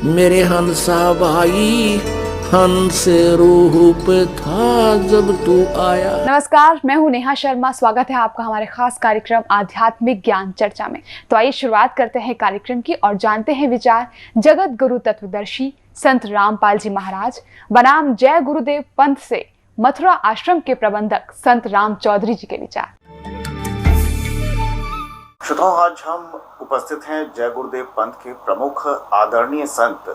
मेरे हंसा भाई हंस रूप था जब तू आया। नमस्कार, मैं हूं नेहा शर्मा। स्वागत है आपका हमारे खास कार्यक्रम आध्यात्मिक ज्ञान चर्चा में। तो आइए शुरुआत करते हैं कार्यक्रम की और जानते हैं विचार जगत गुरु तत्वदर्शी संत रामपाल जी महाराज बनाम जय गुरुदेव पंथ से मथुरा आश्रम के प्रबंधक संत राम चौधरी जी के विचार। श्रोताओ, आज हम उपस्थित हैं जय गुरुदेव पंथ के प्रमुख आदरणीय संत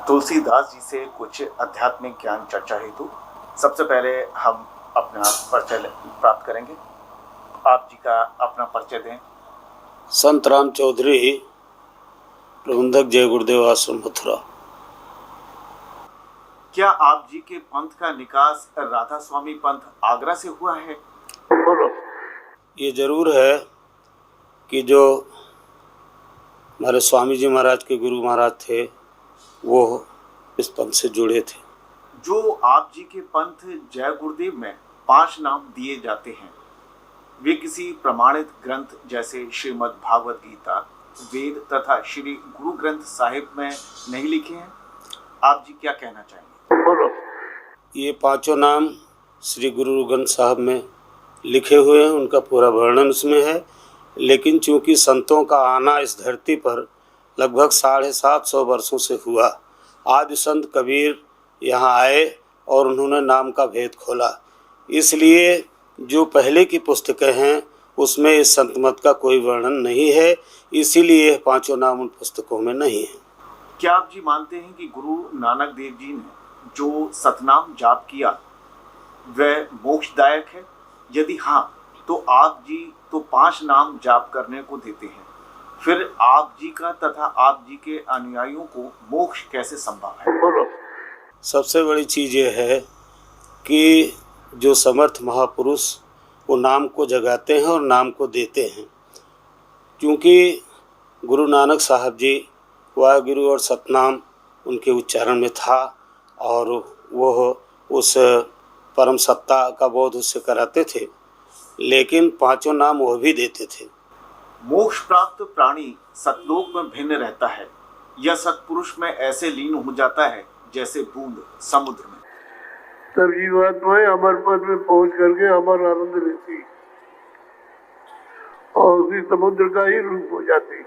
तुलसीदास जी से कुछ आध्यात्मिक ज्ञान चर्चा हेतु। सबसे पहले हम अपना परिचय प्राप्त करेंगे। आप जी का अपना परिचय दें। संत राम चौधरी, प्रबंधक जय गुरुदेव आश्रम मथुरा। क्या आप जी के पंथ का निकास राधा स्वामी पंथ आगरा से हुआ है? ये जरूर है कि जो हमारे स्वामी जी महाराज के गुरु महाराज थे वो इस पंथ से जुड़े थे। जो आप जी के पंथ जय गुरुदेव में 5 नाम दिए जाते हैं, वे किसी प्रमाणित ग्रंथ जैसे श्रीमद् भागवत गीता, वेद तथा श्री गुरु ग्रंथ साहिब में नहीं लिखे हैं। आप जी क्या कहना चाहेंगे? ये 5 नाम श्री गुरु ग्रंथ साहब में लिखे हुए हैं, उनका पूरा वर्णन उसमें है। लेकिन चूंकि संतों का आना इस धरती पर लगभग 750 वर्षों से हुआ, आदि संत कबीर यहाँ आए और उन्होंने नाम का भेद खोला, इसलिए जो पहले की पुस्तकें हैं उसमें इस संत मत का कोई वर्णन नहीं है, इसीलिए 5 नाम उन पुस्तकों में नहीं है। क्या आप जी मानते हैं कि गुरु नानक देव जी ने जो सतनाम जाप किया वह मोक्षदायक है? यदि हाँ, तो आप जी तो 5 नाम जाप करने को देते हैं, फिर आप जी का तथा आप जी के अनुयायियों को मोक्ष कैसे संभव है? सबसे बड़ी चीज़ ये है कि जो समर्थ महापुरुष वो नाम को जगाते हैं और नाम को देते हैं। क्योंकि गुरु नानक साहब जी वाहिगुरु और सतनाम उनके उच्चारण में था और वो उस परम सत्ता का बोध उससे कराते थे, लेकिन 5 नाम वो भी देते थे। मोक्ष प्राप्त प्राणी सतलोक में भिन्न रहता है। यह सतपुरुष में ऐसे लीन हो जाता है जैसे बूंद समुद्र में। सब जीवात्माएं अमर पद में पहुंच करके अमर आनंद लेती और उसी समुद्र का ही रूप हो जाती।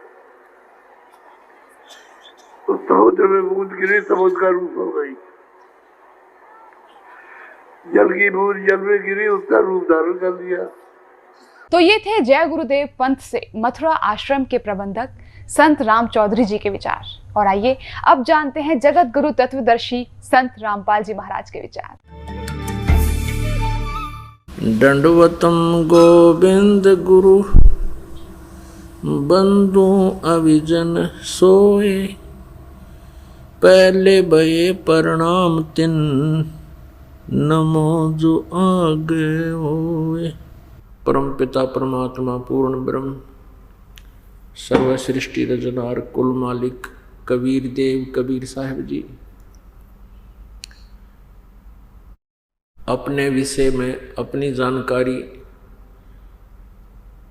तो समुद्र में बूंद गिरी, समुद्र का रूप हो गई। जल की बूंद जल में गिरी, उसका रूप धारण कर दिया। तो ये थे जय गुरुदेव पंथ से मथुरा आश्रम के प्रबंधक संत राम चौधरी जी के विचार। और आइए अब जानते हैं जगत गुरु तत्वदर्शी संत रामपाल जी महाराज के विचार। दंडवतम गोविंद गुरु बंधु अविजन सोए, पहले भये प्रणाम तिन नमो जो आगे होए। परम पिता परमात्मा पूर्ण ब्रह्म सर्व सृष्टि रचनार कुल मालिक कबीर देव कबीर साहिब जी अपने विषय में अपनी जानकारी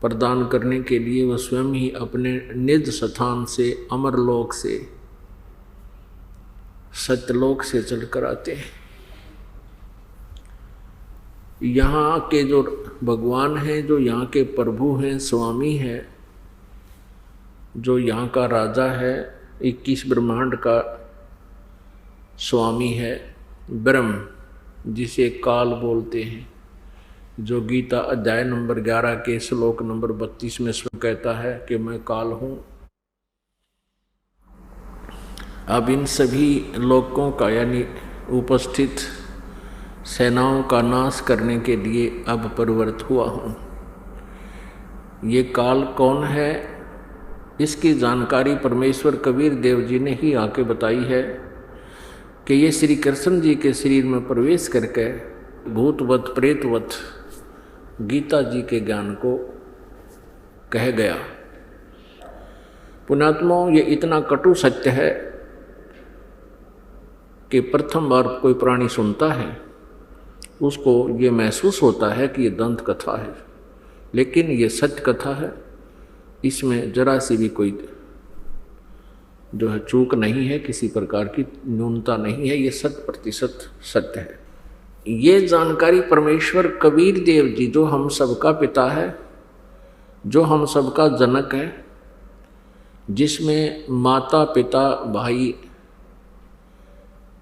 प्रदान करने के लिए वह स्वयं ही अपने निज स्थान से अमरलोक से सत्यलोक से चलकर आते हैं। यहाँ के जो भगवान हैं, जो यहाँ के प्रभु हैं, स्वामी हैं, जो यहाँ का राजा है, 21 ब्रह्मांड का स्वामी है, ब्रह्म जिसे काल बोलते हैं, जो गीता अध्याय नंबर 11 के श्लोक नंबर 32 में स्वयं कहता है कि मैं काल हूँ। अब इन सभी लोकों का यानी उपस्थित सेनाओं का नाश करने के लिए अब प्रवृत्त हुआ हूँ। ये काल कौन है, इसकी जानकारी परमेश्वर कबीर देव जी ने ही आके बताई है कि ये श्री कृष्ण जी के शरीर में प्रवेश करके भूतवत प्रेतवत गीता जी के ज्ञान को कह गया। पुण्यात्माओं, ये इतना कटु सत्य है कि प्रथम बार कोई प्राणी सुनता है उसको ये महसूस होता है कि ये दंत कथा है, लेकिन ये सत्य कथा है। इसमें जरा सी भी कोई जो है चूक नहीं है, किसी प्रकार की न्यूनता नहीं है, ये 100% सत्य है। ये जानकारी परमेश्वर कबीर देव जी, जो हम सबका पिता है, जो हम सबका जनक है, जिसमें माता पिता भाई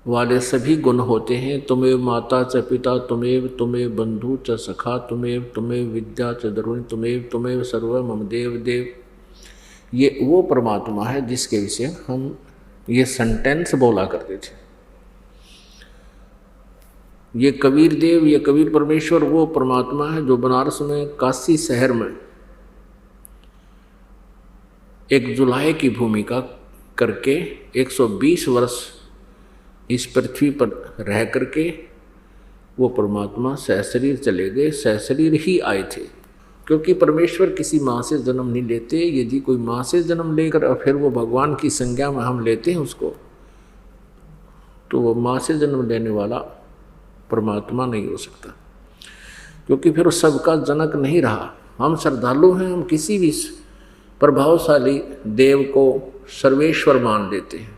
वाले सभी गुण होते हैं, तुमेव माता च पिता तुमेव तुमेव बंधु च सखा तुमेव तुमेव विद्या च द्रोणी तुमेव तुमेव सर्व मम देव देव, ये वो परमात्मा है जिसके विषय हम ये सेंटेंस बोला करते थे। ये कबीर देव, ये कबीर परमेश्वर वो परमात्मा है जो बनारस में काशी शहर में एक जुलाहे की भूमिका करके 120 वर्ष इस पृथ्वी पर रह करके वो परमात्मा सहशरीर चले गए, सहशरीर ही आए थे। क्योंकि परमेश्वर किसी माँ से जन्म नहीं लेते। यदि कोई माँ से जन्म लेकर और फिर वो भगवान की संज्ञा में हम लेते हैं उसको, तो वो माँ से जन्म लेने वाला परमात्मा नहीं हो सकता, क्योंकि फिर सबका जनक नहीं रहा। हम श्रद्धालु हैं, हम किसी भी प्रभावशाली देव को सर्वेश्वर मान लेते हैं।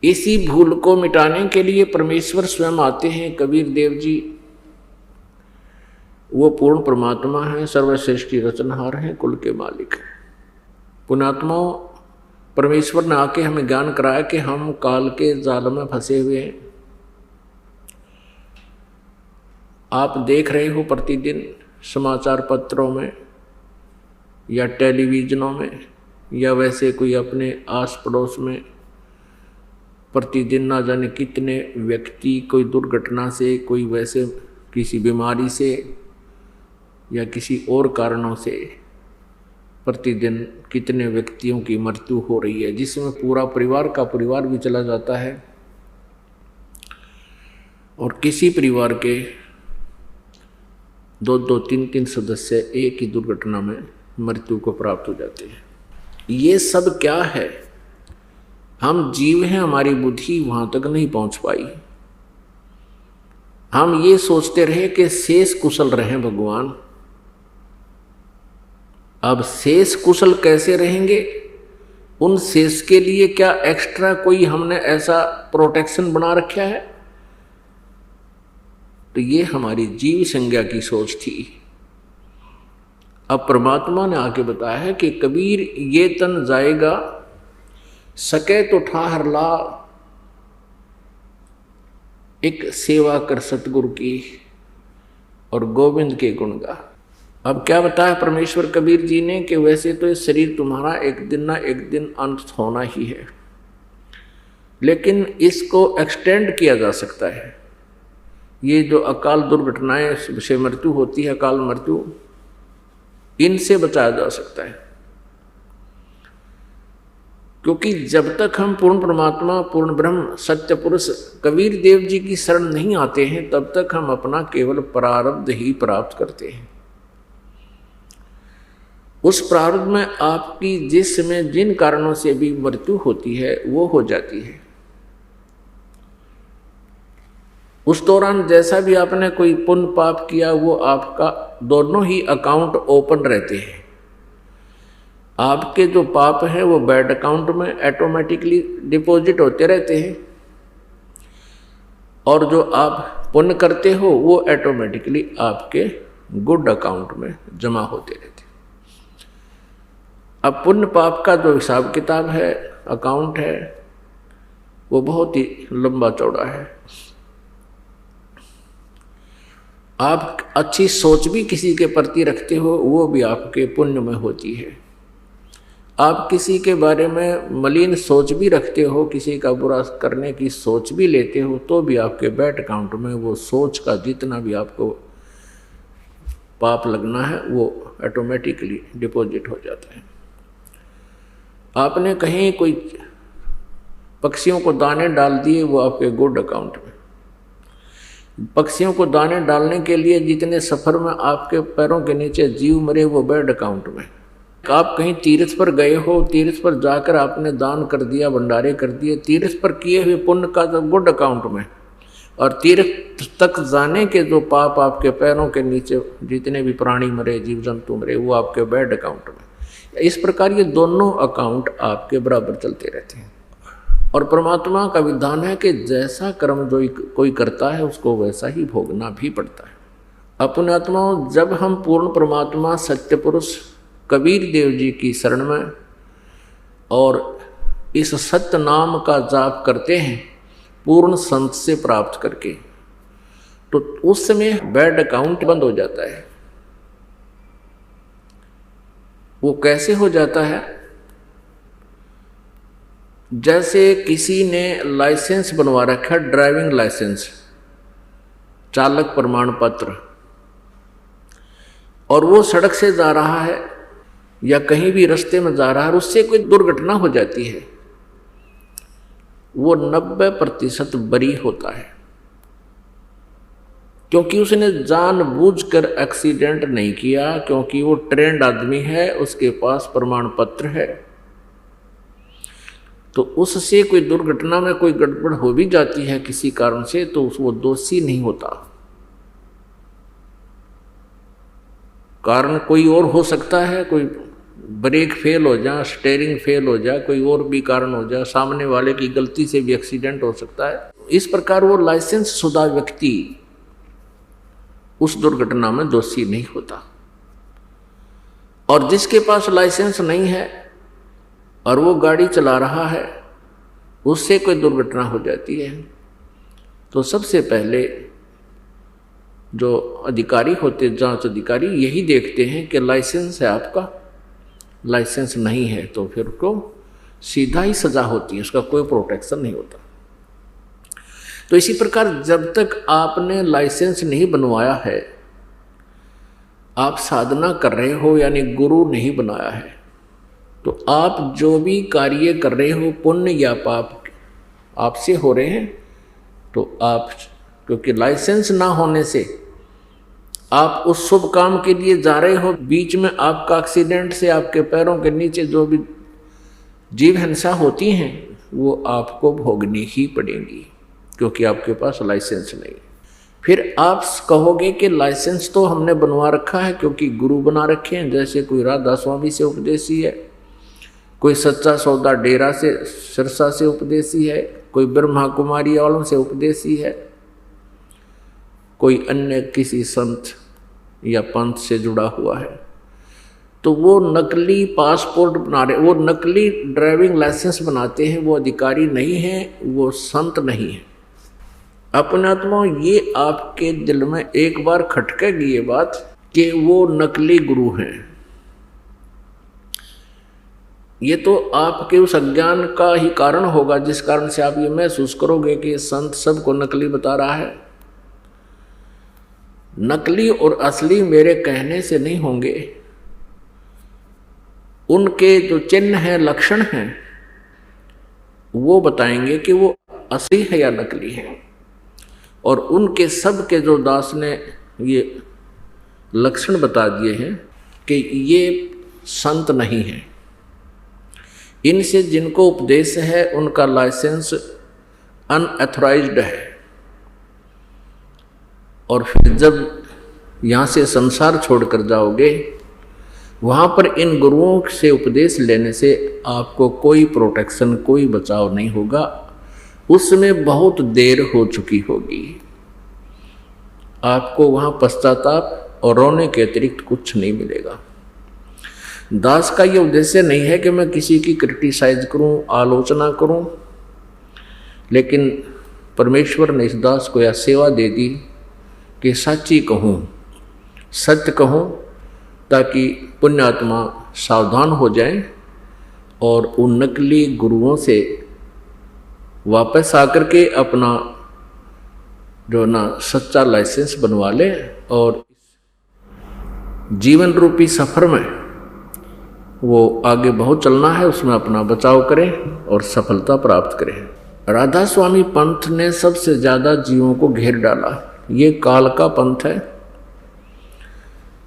इसी भूल को मिटाने के लिए परमेश्वर स्वयं आते हैं। कबीर देव जी वो पूर्ण परमात्मा हैं, सर्वश्रेष्ठी रचनहार हैं, कुल के मालिक हैं। पुण्यात्माओं, परमेश्वर ने आके हमें ज्ञान कराया कि हम काल के जाल में फंसे हुए हैं। आप देख रहे हो प्रतिदिन समाचार पत्रों में या टेलीविजनों में या वैसे कोई अपने आस पड़ोस में प्रतिदिन ना जाने कितने व्यक्ति कोई दुर्घटना से, कोई वैसे किसी बीमारी से या किसी और कारणों से प्रतिदिन कितने व्यक्तियों की मृत्यु हो रही है, जिसमें पूरा परिवार का परिवार भी चला जाता है और किसी परिवार के 2-2, 3-3 सदस्य एक ही दुर्घटना में मृत्यु को प्राप्त हो जाते हैं। ये सब क्या है? हम जीव हैं, हमारी बुद्धि वहां तक नहीं पहुंच पाई। हम ये सोचते रहे कि शेष कुशल रहें भगवान। अब शेष कुशल कैसे रहेंगे? उन शेष के लिए क्या एक्स्ट्रा कोई हमने ऐसा प्रोटेक्शन बना रखा है? तो ये हमारी जीव संज्ञा की सोच थी। अब परमात्मा ने आके बताया है कि कबीर ये तन जाएगा, सके तो ठाहर ला, एक सेवा कर सतगुरु की और गोविंद के गुण गा। अब क्या बताया परमेश्वर कबीर जी ने कि वैसे तो ये शरीर तुम्हारा एक दिन ना एक दिन अंत होना ही है, लेकिन इसको एक्सटेंड किया जा सकता है। ये जो अकाल दुर्घटनाएं से मृत्यु होती है, अकाल मृत्यु, इनसे बचाया जा सकता है। क्योंकि जब तक हम पूर्ण परमात्मा, पूर्ण ब्रह्म, सत्य पुरुष कबीर देव जी की शरण नहीं आते हैं, तब तक हम अपना केवल प्रारब्ध ही प्राप्त करते हैं। उस प्रारब्ध में आपकी जिस समय जिन कारणों से भी मृत्यु होती है वो हो जाती है। उस दौरान जैसा भी आपने कोई पुण्य पाप किया वो आपका दोनों ही अकाउंट ओपन रहते हैं। आपके जो पाप हैं वो बैड अकाउंट में ऑटोमेटिकली डिपॉजिट होते रहते हैं और जो आप पुण्य करते हो वो ऑटोमेटिकली आपके गुड अकाउंट में जमा होते रहते हैं। अब पुण्य पाप का जो हिसाब किताब है, अकाउंट है, वो बहुत ही लंबा चौड़ा है। आप अच्छी सोच भी किसी के प्रति रखते हो, वो भी आपके पुण्य में होती है। आप किसी के बारे में मलिन सोच भी रखते हो, किसी का बुरा करने की सोच भी लेते हो, तो भी आपके बैड अकाउंट में वो सोच का जितना भी आपको पाप लगना है वो ऑटोमेटिकली डिपॉजिट हो जाता है। आपने कहीं कोई पक्षियों को दाने डाल दिए, वो आपके गुड अकाउंट में। पक्षियों को दाने डालने के लिए जितने सफर में आपके पैरों के नीचे जीव मरे, वो बैड अकाउंट में। आप कहीं तीर्थ पर गए हो, तीर्थ पर जाकर आपने दान कर दिया, भंडारे कर दिए, तीर्थ पर किए हुए पुण्य का तो गुड अकाउंट में, और तीर्थ तक जाने के जो पाप आपके पैरों के नीचे जितने भी प्राणी मरे, जीव जंतु मरे, वो आपके बैड अकाउंट में। इस प्रकार ये दोनों अकाउंट आपके बराबर चलते रहते हैं। और परमात्मा का विधान है कि जैसा कर्म जो कोई करता है उसको वैसा ही भोगना भी पड़ता है। अपने आत्माओं, जब हम पूर्ण परमात्मा सत्य पुरुष कबीर देव जी की शरण में और इस सत्य नाम का जाप करते हैं पूर्ण संत से प्राप्त करके, तो उस समय बैड अकाउंट बंद हो जाता है। वो कैसे हो जाता है? जैसे किसी ने लाइसेंस बनवा रखा, ड्राइविंग लाइसेंस, चालक प्रमाण पत्र, और वो सड़क से जा रहा है या कहीं भी रास्ते में जा रहा है और उससे कोई दुर्घटना हो जाती है, वो 90% बरी होता है, क्योंकि उसने जानबूझकर एक्सीडेंट नहीं किया, क्योंकि वो ट्रेंड आदमी है, उसके पास प्रमाण पत्र है। तो उससे कोई दुर्घटना में कोई गड़बड़ हो भी जाती है किसी कारण से, तो वो दोषी नहीं होता। कारण कोई और हो सकता है, कोई ब्रेक फेल हो जाए, स्टीयरिंग फेल हो जाए, कोई और भी कारण हो जाए, सामने वाले की गलती से भी एक्सीडेंट हो सकता है। इस प्रकार वो लाइसेंस शुदा व्यक्ति उस दुर्घटना में दोषी नहीं होता। और जिसके पास लाइसेंस नहीं है और वो गाड़ी चला रहा है, उससे कोई दुर्घटना हो जाती है, तो सबसे पहले जो अधिकारी होते, जांच अधिकारी, यही देखते हैं कि लाइसेंस है आपका, लाइसेंस नहीं है तो फिर को सीधा ही सजा होती है, उसका कोई प्रोटेक्शन नहीं होता। तो इसी प्रकार जब तक आपने लाइसेंस नहीं बनवाया है, आप साधना कर रहे हो, यानी गुरु नहीं बनाया है, तो आप जो भी कार्य कर रहे हो, पुण्य या पाप आपसे हो रहे हैं, तो आप, क्योंकि लाइसेंस ना होने से आप उस शुभ काम के लिए जा रहे हो, बीच में आपका एक्सीडेंट से आपके पैरों के नीचे जो भी जीव हिंसा होती हैं वो आपको भोगनी ही पड़ेंगी, क्योंकि आपके पास लाइसेंस नहीं। फिर आप कहोगे कि लाइसेंस तो हमने बनवा रखा है क्योंकि गुरु बना रखे हैं, जैसे कोई राधा स्वामी से उपदेशी है, कोई सच्चा सौदा डेरा से सिरसा से उपदेशी है, कोई ब्रह्मा कुमारी वालों से उपदेशी है, कोई अन्य किसी संत या पंथ से जुड़ा हुआ है, तो वो नकली पासपोर्ट बना रहे, वो नकली ड्राइविंग लाइसेंस बनाते हैं, वो अधिकारी नहीं है, वो संत नहीं है। अपने आत्मा, ये आपके दिल में एक बार खटकेगी ये बात कि वो नकली गुरु हैं। ये तो आपके उस अज्ञान का ही कारण होगा, जिस कारण से आप ये महसूस करोगे कि संत सबको नकली बता रहा है। नकली और असली मेरे कहने से नहीं होंगे, उनके जो चिन्ह हैं, लक्षण हैं, वो बताएंगे कि वो असली है या नकली है। और उनके सब के जो दास ने ये लक्षण बता दिए हैं कि ये संत नहीं है, इनसे जिनको उपदेश है उनका लाइसेंस अनऑथराइज्ड है। और फिर जब यहाँ से संसार छोड़कर जाओगे, वहाँ पर इन गुरुओं से उपदेश लेने से आपको कोई प्रोटेक्शन, कोई बचाव नहीं होगा, उसमें बहुत देर हो चुकी होगी। आपको वहाँ पश्चाताप और रोने के अतिरिक्त कुछ नहीं मिलेगा। दास का ये उद्देश्य नहीं है कि मैं किसी की क्रिटिसाइज करूं, आलोचना करूं, लेकिन परमेश्वर ने इस दास को यह सेवा दे दी कि सच्ची कहूं, सत्य कहूं, ताकि पुण्यात्मा सावधान हो जाएं और उन नकली गुरुओं से वापस आकर के अपना जो ना सच्चा लाइसेंस बनवा ले और जीवन रूपी सफर में वो आगे बहुत चलना है, उसमें अपना बचाव करें और सफलता प्राप्त करें। राधा स्वामी पंथ ने सबसे ज़्यादा जीवों को घेर डाला। ये काल का पंथ है,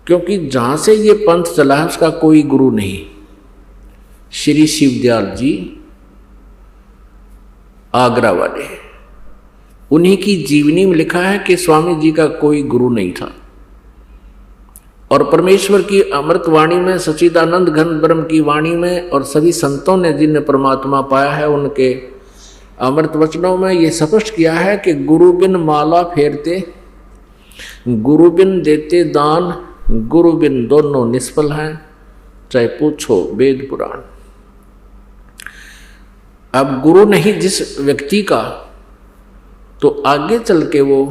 क्योंकि जहाँ से ये पंथ चला है उसका कोई गुरु नहीं। श्री शिवदयाल जी आगरा वाले, उन्हीं की जीवनी में लिखा है कि स्वामी जी का कोई गुरु नहीं था। और परमेश्वर की अमृत वाणी में, सच्चिदानंद घन ब्रह्म की वाणी में और सभी संतों ने जिन्हें परमात्मा पाया है, उनके अमृत वचनों में ये स्पष्ट किया है कि गुरु बिन माला फेरते, गुरु बिन देते दान, गुरु बिन दोनों निष्फल हैं, चाहे पूछो वेद पुराण। अब गुरु नहीं जिस व्यक्ति का, तो आगे चल के वो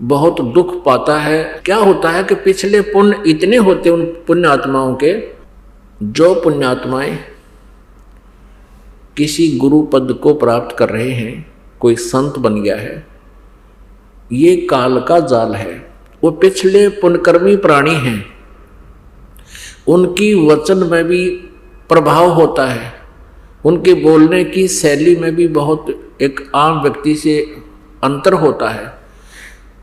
बहुत दुख पाता है। क्या होता है कि पिछले पुण्य इतने होते उन पुण्यात्माओं के, जो पुण्यात्माएं किसी गुरु पद को प्राप्त कर रहे हैं, कोई संत बन गया है, ये काल का जाल है। वो पिछले पुण्यकर्मी प्राणी हैं, उनकी वचन में भी प्रभाव होता है, उनके बोलने की शैली में भी बहुत एक आम व्यक्ति से अंतर होता है।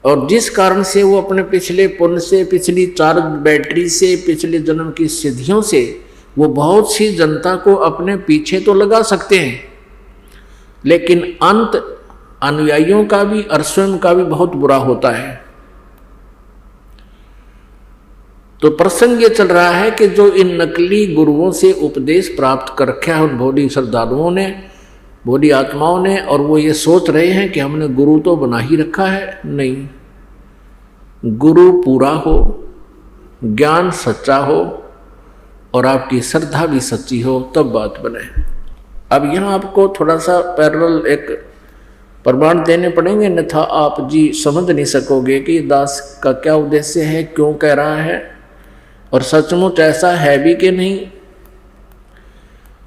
और जिस कारण से वो अपने पिछले पुण्य से, पिछली चार्ज बैटरी से, पिछले जन्म की सिद्धियों से वो बहुत सी जनता को अपने पीछे तो लगा सकते हैं, लेकिन अंत अनुयायियों का भी और स्वयं का भी बहुत बुरा होता है। तो प्रसंग ये चल रहा है कि जो इन नकली गुरुओं से उपदेश प्राप्त कर रखा है उन भोली श्रद्धालुओं ने, भोली आत्माओं ने, और वो ये सोच रहे हैं कि हमने गुरु तो बना ही रखा है। नहीं, गुरु पूरा हो, ज्ञान सच्चा हो और आपकी श्रद्धा भी सच्ची हो, तब बात बने। अब यहाँ आपको थोड़ा सा पैरेलल एक प्रमाण देने पड़ेंगे, अन्यथा आप जी समझ नहीं सकोगे कि दास का क्या उद्देश्य है, क्यों कह रहा है, और सचमुच ऐसा है भी कि नहीं।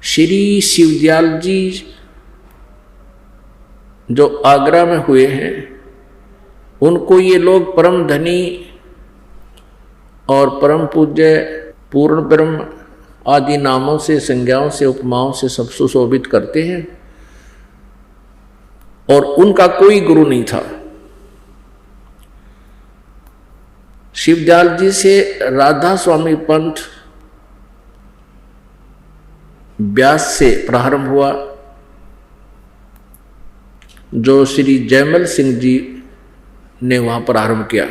श्री शिवदयाल जी जो आगरा में हुए हैं, उनको ये लोग परम धनी और परम पूज्य, पूर्ण ब्रह्म आदि नामों से, संज्ञाओं से, उपमाओं से सब सुशोभित करते हैं, और उनका कोई गुरु नहीं था। शिवदयाल जी से राधा स्वामी पंथ व्यास से प्रारंभ हुआ, जो श्री जयमल सिंह जी ने वहाँ प्रारंभ किया।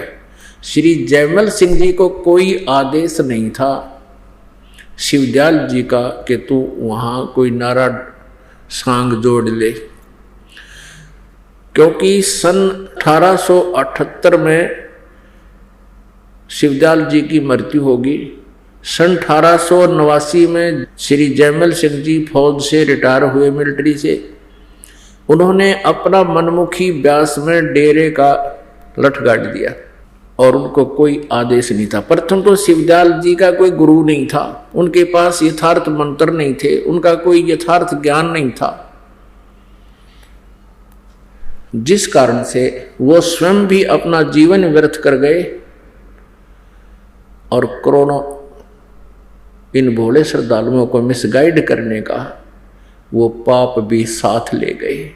श्री जयमल सिंह जी को कोई आदेश नहीं था शिवदयाल जी का कि तू वहाँ कोई नारा सांग जोड़ ले, क्योंकि सन 1878 में शिवदयाल जी की मृत्यु होगी। सन 1889 में श्री जयमल सिंह जी फौज से रिटायर हुए, मिलिट्री से। उन्होंने अपना मनमुखी व्यास में डेरे का लठ गाड़ दिया और उनको कोई आदेश नहीं था। प्रथम तो शिवदयाल जी का कोई गुरु नहीं था, उनके पास यथार्थ मंत्र नहीं थे, उनका कोई यथार्थ ज्ञान नहीं था, जिस कारण से वो स्वयं भी अपना जीवन व्यर्थ कर गए और करोड़ों इन भोले श्रद्धालुओं को मिसगाइड करने का वो पाप भी साथ ले गए।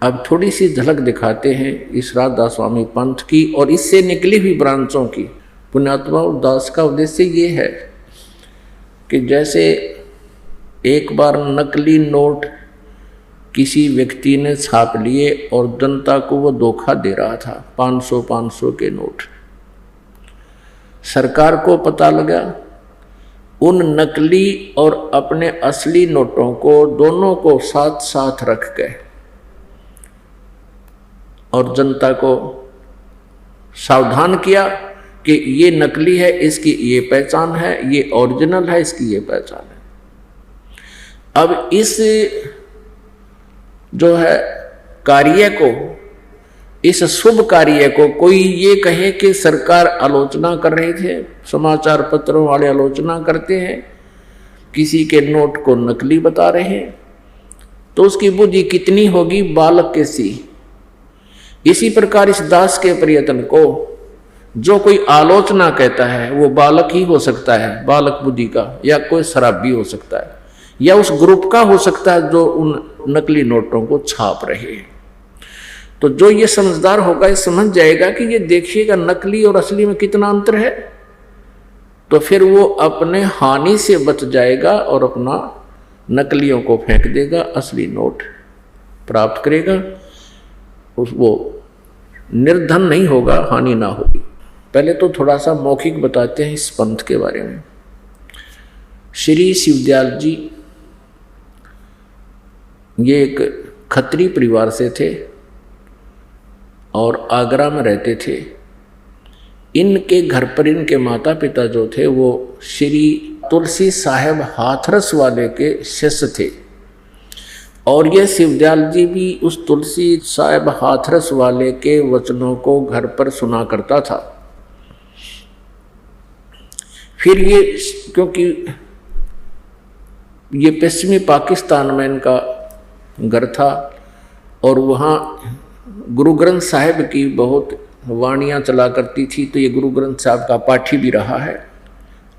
अब थोड़ी सी झलक दिखाते हैं इस राधा स्वामी पंथ की और इससे निकली हुई ब्रांचों की। पुण्यात्मा उदास का उद्देश्य ये है कि जैसे एक बार नकली नोट किसी व्यक्ति ने छाप लिए और जनता को वो धोखा दे रहा था, 500 के नोट। सरकार को पता लगा, उन नकली और अपने असली नोटों को दोनों को साथ साथ रख के और जनता को सावधान किया कि ये नकली है, इसकी ये पहचान है, ये ओरिजिनल है, इसकी ये पहचान है। अब इस जो है कार्य को, इस शुभ कार्य को कोई ये कहे कि सरकार आलोचना कर रहे थे, समाचार पत्रों वाले आलोचना करते हैं, किसी के नोट को नकली बता रहे हैं, तो उसकी बुद्धि कितनी होगी बालक के सी। इसी प्रकार इस दास के प्रयत्न को जो कोई आलोचना कहता है वो बालक ही हो सकता है, बालक बुद्धि का, या कोई शराबी हो सकता है, या उस ग्रुप का हो सकता है जो उन नकली नोटों को छाप रहे हैं। तो जो ये समझदार होगा ये समझ जाएगा कि ये देखिएगा नकली और असली में कितना अंतर है, तो फिर वो अपने हानि से बच जाएगा और अपना नकलियों को फेंक देगा, असली नोट प्राप्त करेगा, वो निर्धन नहीं होगा, हानि ना होगी। पहले तो थोड़ा सा मौखिक बताते हैं इस पंथ के बारे में। श्री शिवदयाल जी ये एक खत्री परिवार से थे और आगरा में रहते थे। इनके घर पर इनके माता पिता जो थे वो श्री तुलसी साहेब हाथरस वाले के शिष्य थे और ये शिवदयाल जी भी उस तुलसी साहेब हाथरस वाले के वचनों को घर पर सुना करता था। फिर ये क्योंकि ये पश्चिमी पाकिस्तान में इनका घर था और वहाँ गुरु ग्रंथ साहिब की बहुत वाणियाँ चला करती थी, तो ये गुरु ग्रंथ साहिब का पाठी भी रहा है।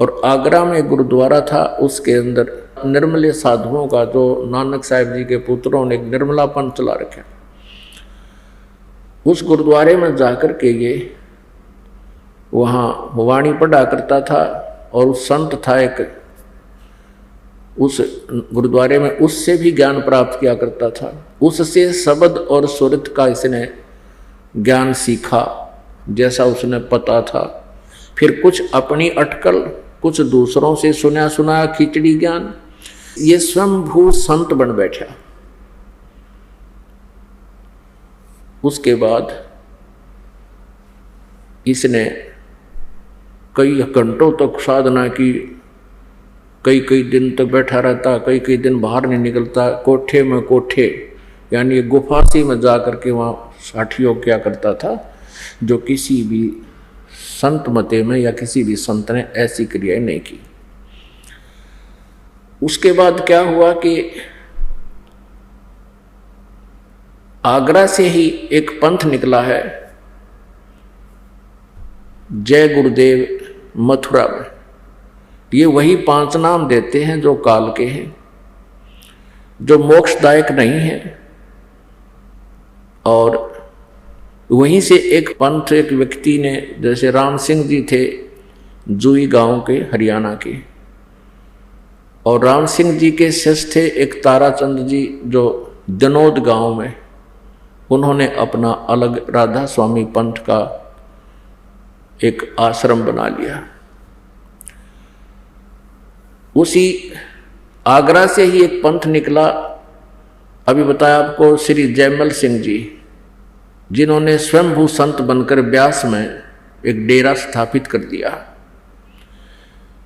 और आगरा में गुरुद्वारा था, उसके अंदर निर्मले साधुओं का, जो नानक साहिब जी के पुत्रों ने एक निर्मलापन चला रखा, उस गुरुद्वारे में जाकर के ये वहाँ वाणी पढ़ा करता था। और उस संत था एक, उस गुरुद्वारे में, उससे भी ज्ञान प्राप्त किया करता था। उससे शब्द और सुरत का इसने ज्ञान सीखा जैसा उसने पता था। फिर कुछ अपनी अटकल, कुछ दूसरों से सुना सुनाया खिचड़ी ज्ञान, ये स्वयंभू संत बन बैठा। उसके बाद इसने कई घंटों तक साधना की, कई कई दिन तक बैठा रहता, कई कई दिन बाहर नहीं निकलता, कोठे में कोठे यानी गुफा सी में जा करके वहाँ साठियोग किया करता था, जो किसी भी संत मते में या किसी भी संत ने ऐसी क्रियाएं नहीं की। उसके बाद क्या हुआ कि आगरा से ही एक पंथ निकला है, जय गुरुदेव मथुरा में। ये वही 5 नाम देते हैं जो काल के हैं, जो मोक्षदायक नहीं है। और वहीं से एक पंथ, एक व्यक्ति ने, जैसे राम सिंह जी थे जुई गांव के, हरियाणा के, और राम सिंह जी के शिष्य थे एक ताराचंद जी जो जनोद गांव में, उन्होंने अपना अलग राधा स्वामी पंथ का एक आश्रम बना लिया। उसी आगरा से ही एक पंथ निकला, अभी बताया आपको, श्री जयमल सिंह जी, जिन्होंने स्वयंभू संत बनकर ब्यास में एक डेरा स्थापित कर दिया।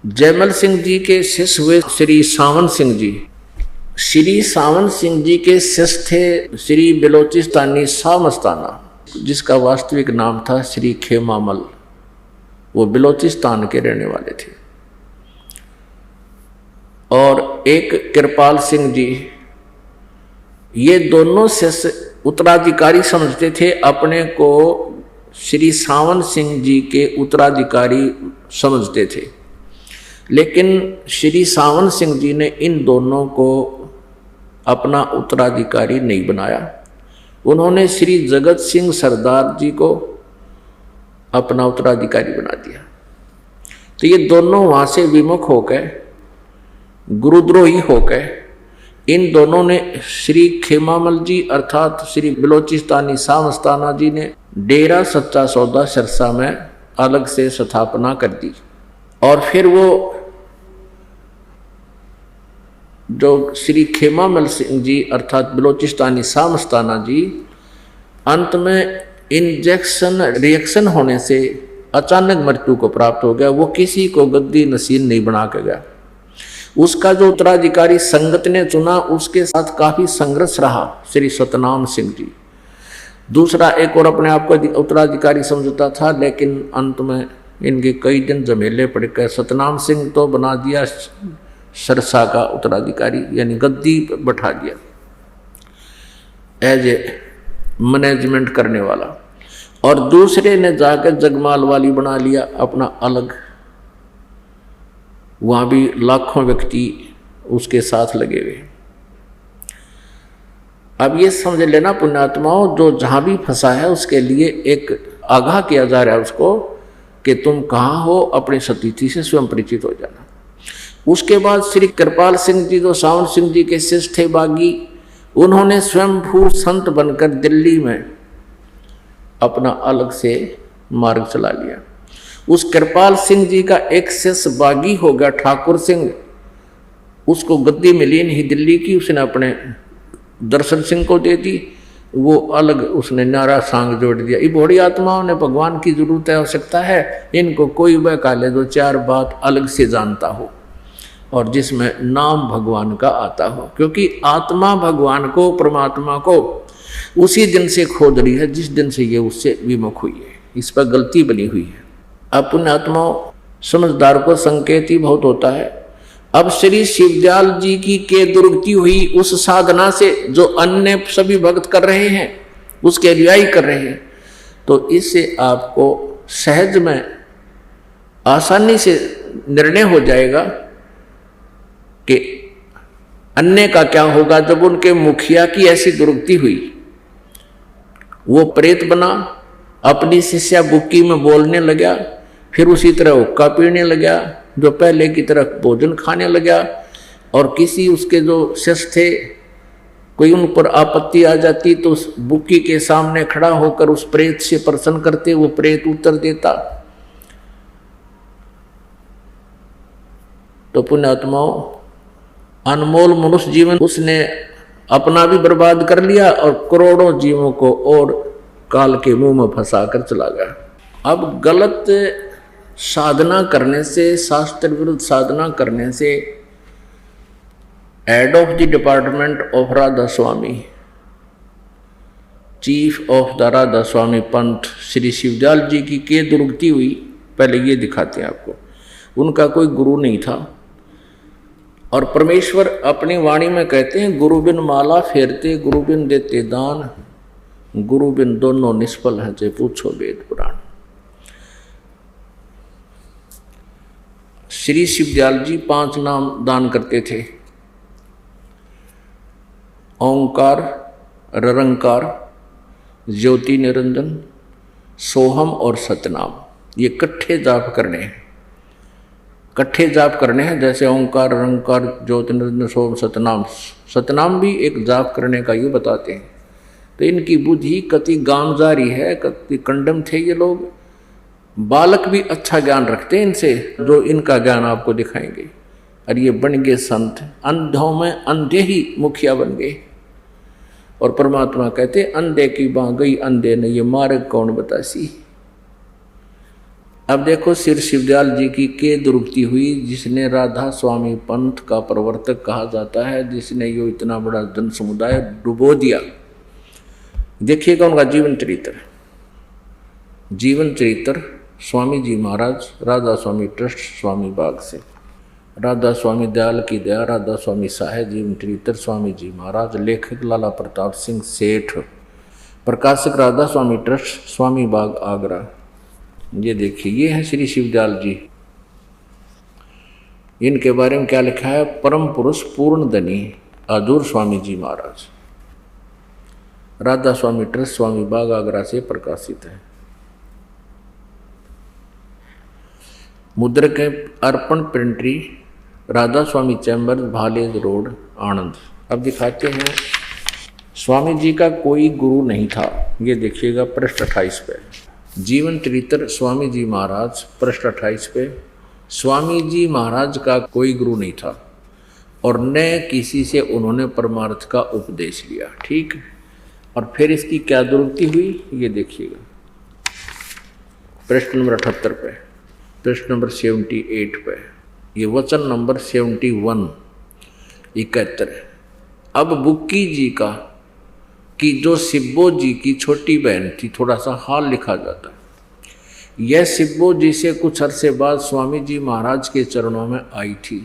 जयमल सिंह जी के शिष्य हुए श्री सावन सिंह जी। श्री सावन सिंह जी के शिष्य थे श्री बलोचिस्तानी शाह मस्ताना, जिसका वास्तविक नाम था श्री खेमामल। वो बलोचिस्तान के रहने वाले थे। और एक कृपाल सिंह जी, ये दोनों शिष्य उत्तराधिकारी समझते थे अपने को, श्री सावन सिंह जी के उत्तराधिकारी समझते थे। लेकिन श्री सावन सिंह जी ने इन दोनों को अपना उत्तराधिकारी नहीं बनाया। उन्होंने श्री जगत सिंह सरदार जी को अपना उत्तराधिकारी बना दिया। तो ये दोनों वहाँ से विमुख होकर, गुरुद्रोही होकर, इन दोनों ने श्री खेमामल जी अर्थात श्री बलोचिस्तानी शाह मस्ताना जी ने डेरा सच्चा सौदा सिरसा में अलग से स्थापना कर दी। और फिर वो जो श्री खेमामल सिंह जी अर्थात बलोचिस्तानी शाह मस्ताना जी, अंत में इंजेक्शन रिएक्शन होने से अचानक मृत्यु को प्राप्त हो गया। वो किसी को गद्दी नसीब नहीं बना के गया। उसका जो उत्तराधिकारी संगत ने चुना, उसके साथ काफी संघर्ष रहा श्री सतनाम सिंह जी। दूसरा एक और अपने आप को उत्तराधिकारी समझता था, लेकिन अंत में इनके कई दिन झमेले पड़ गए। सतनाम सिंह तो बना दिया सिरसा का उत्तराधिकारी, यानी गद्दी बैठा दिया एज ए मैनेजमेंट करने वाला। और दूसरे ने जाकर जगमाल वाली बना लिया अपना अलग, वहाँ भी लाखों व्यक्ति उसके साथ लगे हुए। अब ये समझ लेना पुण्यात्माओं, जो जहाँ भी फंसा है उसके लिए एक आगाह किया जा रहा है उसको कि तुम कहाँ हो, अपनी सतीथि से स्वयं परिचित हो जाना। उसके बाद श्री कृपाल सिंह जी जो सावन सिंह जी के शिष्य थे बागी, उन्होंने स्वयंभू संत बनकर दिल्ली में अपना अलग से मार्ग चला लिया। उस कृपाल सिंह जी का एक शिष्य बागी हो गया ठाकुर सिंह, उसको गद्दी मिली नहीं दिल्ली की, उसने अपने दर्शन सिंह को दे दी, वो अलग उसने नारा सांग जोड़ दिया। ये बड़ी आत्माओं ने भगवान की जरूरत है, आवश्यकता है, इनको कोई बहका ले दो चार बात अलग से जानता हो और जिसमें नाम भगवान का आता हो, क्योंकि आत्मा भगवान को, परमात्मा को उसी दिन से खोज रही है जिस दिन से ये उससे विमुख हुई है, इस पर गलती बनी हुई है। अपने आत्माओं समझदार को संकेत ही बहुत होता है। अब श्री शिवदयाल जी की के दुर्गति हुई उस साधना से जो अन्य सभी भक्त कर रहे हैं, उसके अनुयायी कर रहे हैं, तो इससे आपको सहज में आसानी से निर्णय हो जाएगा कि अन्य का क्या होगा। जब उनके मुखिया की ऐसी दुर्गति हुई, वो प्रेत बना, अपनी शिष्या बुक्की में बोलने लगा, फिर उसी तरह हुक्का पीने लगा, जो पहले की तरह भोजन खाने लगा, और किसी उसके जो शिष्य थे कोई उन पर आपत्ति आ जाती तो उस बुक्की के सामने खड़ा होकर उस प्रेत से प्रश्न करते, वो प्रेत उत्तर देता। तो पुण्यात्माओं, अनमोल मनुष्य जीवन उसने अपना भी बर्बाद कर लिया और करोड़ों जीवों को और काल के मुंह में फंसा कर चला गया। अब गलत साधना करने से, शास्त्र विरुद्ध साधना करने से head of the department of Radha Swami, chief of the Radha Swami पंथ श्री शिवदयाल जी की के दुर्गति हुई। पहले ये दिखाते हैं आपको, उनका कोई गुरु नहीं था, और परमेश्वर अपनी वाणी में कहते हैं, गुरु बिन माला फेरते, गुरु बिन देते दान, गुरु बिन दोनों निष्फल हैं, जे पूछो वेद पुराण। श्री शिवदयाल जी 5 नाम दान करते थे, ओंकार, ररंकार, ज्योति निरंजन, सोहम और सतनाम। ये इकट्ठे जाप करने हैं, इकट्ठे जाप करने हैं, जैसे ओंकार, ररंकार, ज्योति निरंजन, सोहम, सतनाम। सतनाम भी एक जाप करने का ये बताते हैं। तो इनकी बुद्धि कति गामजारी है, कति कंडम थे ये लोग। बालक भी अच्छा ज्ञान रखते हैं इनसे, जो इनका ज्ञान आपको दिखाएंगे। और ये बन गए संत, अंधों में अंधे ही मुखिया बन गए। और परमात्मा कहते, अंधे की बाँ गई अंधे ने, ये मार्ग कौन बतासी। अब देखो, श्री शिवदयाल जी की के दुर्गति हुई, जिसने राधा स्वामी पंथ का प्रवर्तक कहा जाता है, जिसने यो इतना बड़ा जन समुदाय डुबो दिया। देखिएगा उनका जीवन चरित्र। जीवन चरित्र स्वामी जी महाराज, राधा स्वामी ट्रस्ट, स्वामी बाग से। राधा स्वामी दयाल की दया, राधा स्वामी साहेब, जीवन चरित्र स्वामी जी महाराज। लेखक लाला प्रताप सिंह सेठ, प्रकाशक राधा स्वामी ट्रस्ट, स्वामी बाग आगरा। ये देखिए, ये है श्री शिवदयाल जी। इनके बारे में क्या लिखा है, परम पुरुष पूर्ण धनी आजूर स्वामी जी महाराज। राधा स्वामी ट्रस्ट, स्वामी बाग आगरा से प्रकाशित है। मुद्रक है अर्पण प्रिंटरी, राधा स्वामी चैम्बर, भालेज रोड, आनंद। अब दिखाते हैं, स्वामी जी का कोई गुरु नहीं था। ये देखिएगा पृष्ठ 28 पे, जीवन चरित्र स्वामी जी महाराज, पृष्ठ 28 पे। स्वामी जी महाराज का कोई गुरु नहीं था और न किसी से उन्होंने परमार्थ का उपदेश लिया। ठीक, और फिर इसकी क्या दुर्गति हुई, ये देखिएगा पृष्ठ नंबर 78 पे, पृष्ठ नंबर 78 पे, ये वचन नंबर 71 71। अब बुक्की जी का कि जो सिब्बो जी की छोटी बहन थी, थोड़ा सा हाल लिखा जाता है। यह सिब्बो जी से कुछ अरसे बाद स्वामी जी महाराज के चरणों में आई थी।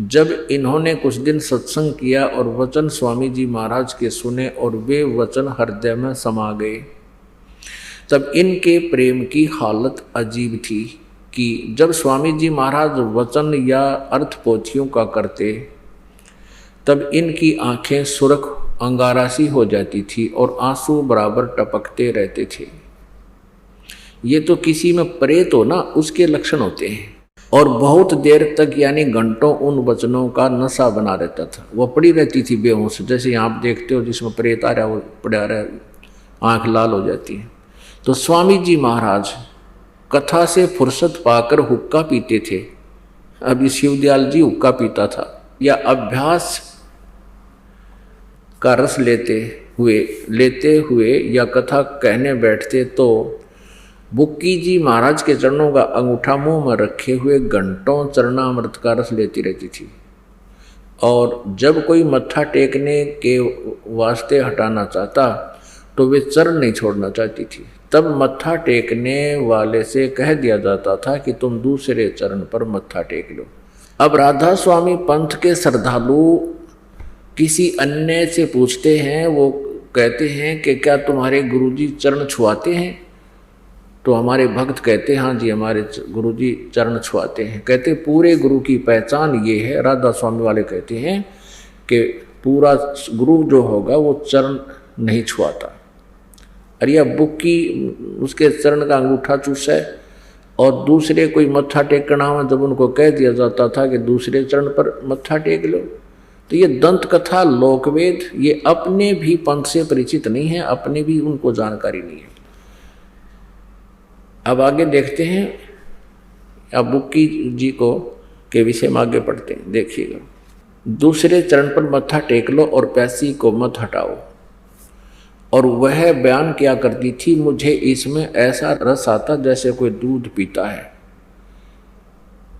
जब इन्होंने कुछ दिन सत्संग किया और वचन स्वामी जी महाराज के सुने और वे वचन हृदय में समा गए, तब इनके प्रेम की हालत अजीब थी कि जब स्वामी जी महाराज वचन या अर्थ पोथियों का करते, तब इनकी आंखें सुर्ख अंगारा सी हो जाती थी और आंसू बराबर टपकते रहते थे। ये तो किसी में प्रेत हो ना, उसके लक्षण होते हैं। और बहुत देर तक यानी घंटों उन वचनों का नशा बना रहता था। वो पड़ी रहती थी बेहोश, जैसे आप देखते हो जिसमें प्रेत आ रहा है वो पड़ा रहा, आँख लाल हो जाती है। तो स्वामी जी महाराज कथा से फुर्सत पाकर हुक्का पीते थे। अभी शिवदयाल जी हुक्का पीता था, या अभ्यास का रस लेते हुए या कथा कहने बैठते तो बुक्की जी महाराज के चरणों का अंगूठा मुंह में रखे हुए घंटों चरणामृत का रस लेती रहती थी। और जब कोई मत्था टेकने के वास्ते हटाना चाहता तो वे चरण नहीं छोड़ना चाहती थी। तब मत्था टेकने वाले से कह दिया जाता था कि तुम दूसरे चरण पर मत्था टेक लो। अब राधा स्वामी पंथ के श्रद्धालु किसी अन्य से पूछते हैं, वो कहते हैं कि क्या तुम्हारे गुरुजी चरण छुआते हैं? तो हमारे भक्त कहते हैं हाँ जी हमारे गुरुजी चरण छुआते हैं। कहते पूरे गुरु की पहचान ये है। राधा स्वामी वाले कहते हैं कि पूरा गुरु जो होगा वो चरण नहीं छुआता। अरे अब बुक्की उसके चरण का अंगूठा चूसा है और दूसरे कोई मत्था टेकना में जब उनको कह दिया जाता था कि दूसरे चरण पर मत्था टेक लो, तो ये दंत कथा लोकवेद ये अपने भी पंथ से परिचित नहीं है, अपने भी उनको जानकारी नहीं है। अब आगे देखते हैं, अब बुक्की जी को के विषय में आगे पढ़ते हैं। देखिएगा, दूसरे चरण पर मत्था टेक लो और प्यासी को मत हटाओ। और वह बयान किया करती थी, मुझे इसमें ऐसा रस आता जैसे कोई दूध पीता है।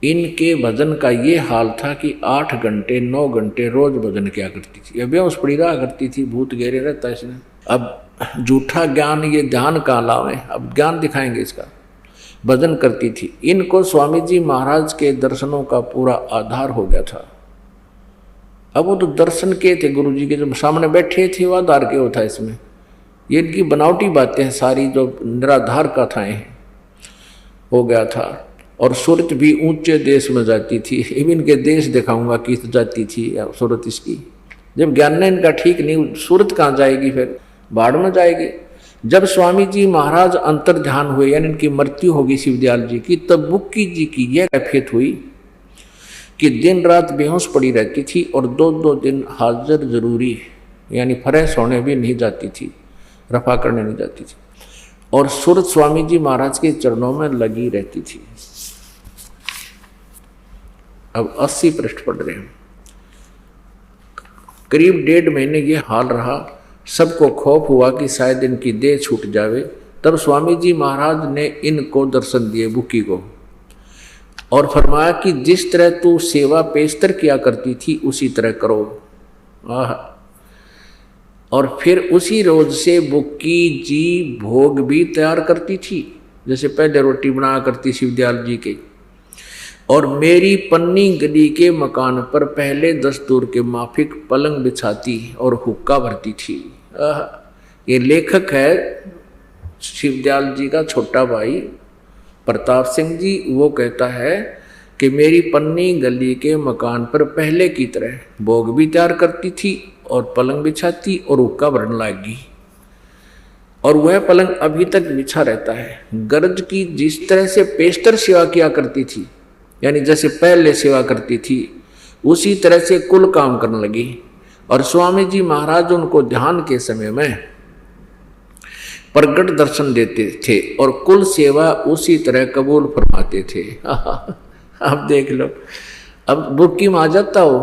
इनके भजन का ये हाल था कि 8 घंटे 9 घंटे रोज भजन किया करती थी। अब बेहोश पड़ी रहा करती थी, भूत घेरे रहता है इसने। अब झूठा ज्ञान ये ध्यान का लावे, अब ज्ञान दिखाएंगे इसका। भजन करती थी। इनको स्वामी जी महाराज के दर्शनों का पूरा आधार हो गया था। अब वो तो दर्शन के थे गुरु जी के, जो सामने बैठे थे वो आधार के होता इसमें। ये इनकी बनावटी बातें हैं सारी, जो निराधार कथाएं हैं हो गया था। और सूरत भी ऊंचे देश में जाती थी। इनके देश दिखाऊंगा किस जाती थी सूरत इसकी। जब ज्ञान इनका ठीक नहीं, सूरत कहाँ जाएगी, फिर बाढ़ में जाएगी। जब स्वामी जी महाराज अंतर ध्यान हुए यानी इनकी मृत्यु होगी शिवदयाल जी की, तब बुक्की जी की यह कैफियत हुई कि दिन रात बेहोश पड़ी रहती थी और 2-2 दिन हाजिर जरूरी यानी फ्रेश होने भी नहीं जाती थी, रफा करने नहीं जाती थी। और सूरत स्वामी जी महाराज के चरणों में लगी रहती थी। अब 80 पृष्ठ पढ़ रहे हैं। करीब 1.5 महीने ये हाल रहा। सबको खौफ हुआ कि शायद इनकी देह छूट जावे। तब स्वामी जी महाराज ने इनको दर्शन दिए बुक्की को और फरमाया कि जिस तरह तू सेवा पेशतर किया करती थी उसी तरह करो। और फिर उसी रोज से बुक्की जी भोग भी तैयार करती थी, जैसे पहले रोटी बनाया करती शिवदयाल जी के। और मेरी पन्नी गली के मकान पर पहले दस्तूर के माफिक पलंग बिछाती और हुक्का भरती थी। ये लेखक है शिवदयाल जी का छोटा भाई प्रताप सिंह जी। वो कहता है कि मेरी पन्नी गली के मकान पर पहले की तरह भोग भी तैयार करती थी और पलंग बिछाती और हुक्का भरने लगी। और वह पलंग अभी तक बिछा रहता है। गर्ज की जिस तरह से पेशतर सेवा किया करती थी यानी जैसे पहले सेवा करती थी, उसी तरह से कुल काम करने लगी। और स्वामी जी महाराज उनको ध्यान के समय में प्रगट दर्शन देते थे और कुल सेवा उसी तरह कबूल फरमाते थे। अब देख लो, अब बुक्की में आ जाता हो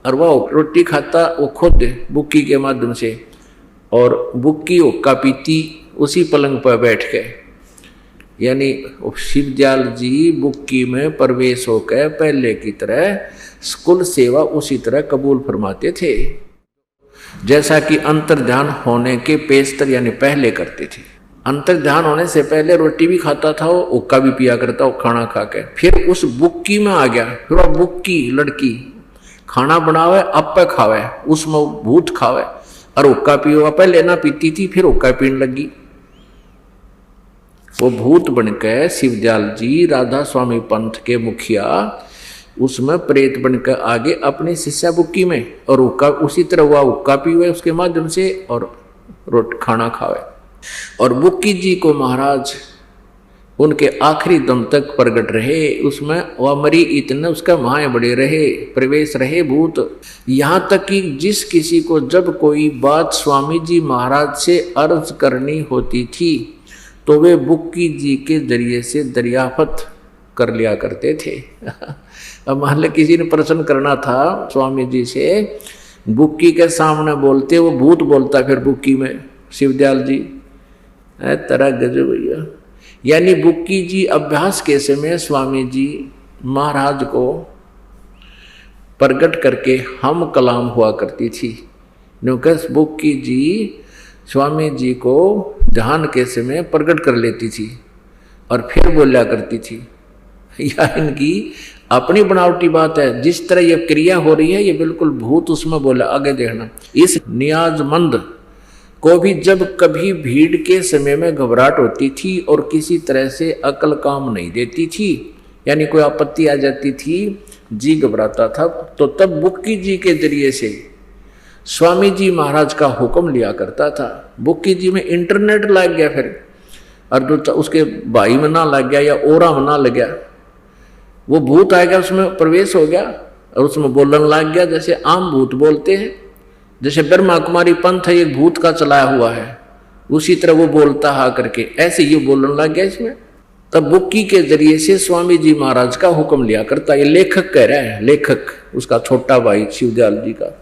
और वह रोटी खाता वो खुद बुक्की के माध्यम से, और बुक्की हुक्का पीती उसी पलंग पर बैठ के। यानी शिवदयाल जी बुक्की में प्रवेश होकर पहले की तरह कुल सेवा उसी तरह कबूल फरमाते थे, जैसा कि अंतर ध्यान होने के पेशतर यानी पहले करते थे। अंतर ध्यान होने से पहले रोटी भी खाता था, वो हुक्का भी पिया करता वो खाना खा के। फिर उस बुक्की में आ गया, फिर वो बुक्की लड़की खाना बनावे अब पे खावे, उसमें भूत खावे और हुक्का पियो। पहले ना पीती थी, फिर हुक्का पीने लगी। वो भूत बनकर शिवदयाल जी राधा स्वामी पंथ के मुखिया उसमें प्रेत बनकर आगे अपने शिष्या बुक्की में, और हुक्का उसी तरह हुआ हुक्का पीवे उसके माध्यम से और खाना खावे। और बुक्की जी को महाराज उनके आखिरी दम तक प्रगट रहे, उसमें वह मरी इतने उसका माए बड़े रहे, प्रवेश रहे भूत। यहाँ तक कि जिस किसी को जब कोई बात स्वामी जी महाराज से अर्ज करनी होती थी तो वे बुक्की जी के जरिए से दरियाफत कर लिया करते थे। अब मान लो किसी ने प्रश्न करना था स्वामी जी से, बुक्की के सामने बोलते वो भूत बोलता फिर बुक्की में, शिवदयाल जी है तरह गजब भैया। यानी बुक्की जी अभ्यास के समय स्वामी जी महाराज को प्रकट करके हम कलाम हुआ करती थी। न्यूकस बुक्की जी स्वामी जी को ध्यान के समय प्रकट कर लेती थी और फिर बोला करती थी। या इनकी अपनी बनावटी बात है। जिस तरह ये क्रिया हो रही है ये बिल्कुल भूत उसमें बोला। आगे देखना, इस नियाजमंद को भी जब कभी भीड़ के समय में घबराहट होती थी और किसी तरह से अकल काम नहीं देती थी, यानी कोई आपत्ति आ जाती थी, जी घबराता था, तो तब बुक्की जी के जरिए से स्वामी जी महाराज का हुक्म लिया करता था। बुक्की जी में इंटरनेट लग गया फिर, और जो उसके भाई में ना लग गया या ओरा में ना लग गया, वो भूत आ गया, उसमें प्रवेश हो गया और उसमें बोलने लग गया जैसे आम भूत बोलते हैं। जैसे ब्रह्मा कुमारी पंथ है एक भूत का चलाया हुआ है, उसी तरह वो बोलता हा करके ऐसे ये बोलने लग गया इसमें। तब बुक्की के जरिए से स्वामी जी महाराज का हुक्म लिया करता। ये लेखक कह रहा है, लेखक उसका छोटा भाई शिवदयाल जी का।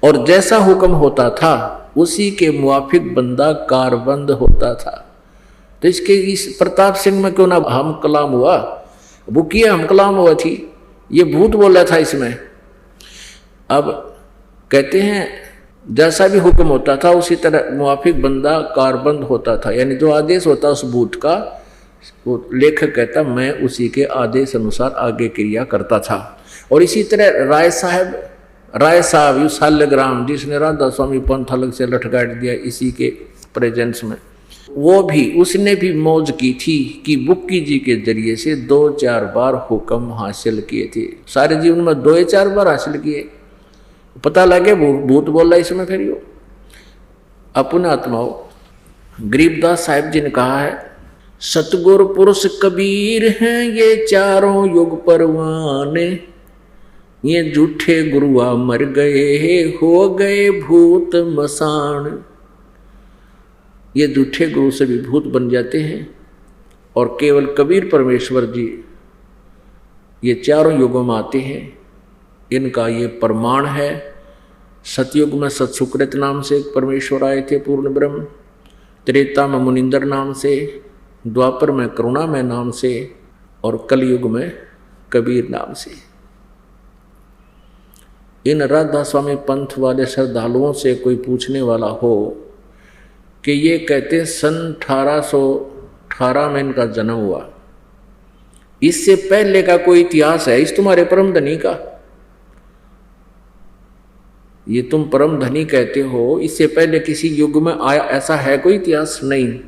और जैसा हुक्म होता था उसी के मुआफिक बंदा कारबंद होता था। तो इसके इस प्रताप सिंह में क्यों ना हम कलाम हुआ, बुक्की हम कलाम हुआ थी, ये भूत बोला था इसमें। अब कहते हैं जैसा भी हुक्म होता था उसी तरह मुआफिक बंदा कारबंद होता था, यानी जो आदेश होता उस भूत का, वो लेखक कहता मैं उसी के आदेश अनुसार आगे क्रिया करता था। और इसी तरह राय साहब यू साल्यग्राम जिसने राधा स्वामी पंथ अलग से लटकाट दिया इसी के प्रेजेंस में, वो भी उसने भी मौज की थी कि बुक्की जी के जरिए से 2-4 बार हुक्म हासिल किए थे। सारे जीवन में 2-4 बार हासिल किए। पता लगे भूत बोल रहा इसमें। फिर यो अपने आत्माओं, गरीबदास साहिब जी ने कहा है, सतगुर पुरुष कबीर हैं ये चारों युग परवाने, ये झूठे गुरुआ मर गए हो गए भूत मसान। ये झूठे गुरु से भी भूत बन जाते हैं और केवल कबीर परमेश्वर जी ये चारों युगों में आते हैं। इनका ये प्रमाण है। सतयुग में सतसुकृत नाम से एक परमेश्वर आए थे पूर्ण ब्रह्म, त्रेता में मुनिंदर नाम से, द्वापर में करुणामय नाम से और कलयुग में कबीर नाम से। इन राधा स्वामी पंथ वाले श्रद्धालुओं से कोई पूछने वाला हो कि ये कहते सन 1818 में इनका जन्म हुआ, इससे पहले का कोई इतिहास है इस तुम्हारे परम धनी का? ये तुम परम धनी कहते हो, इससे पहले किसी युग में आया ऐसा है कोई इतिहास? नहीं।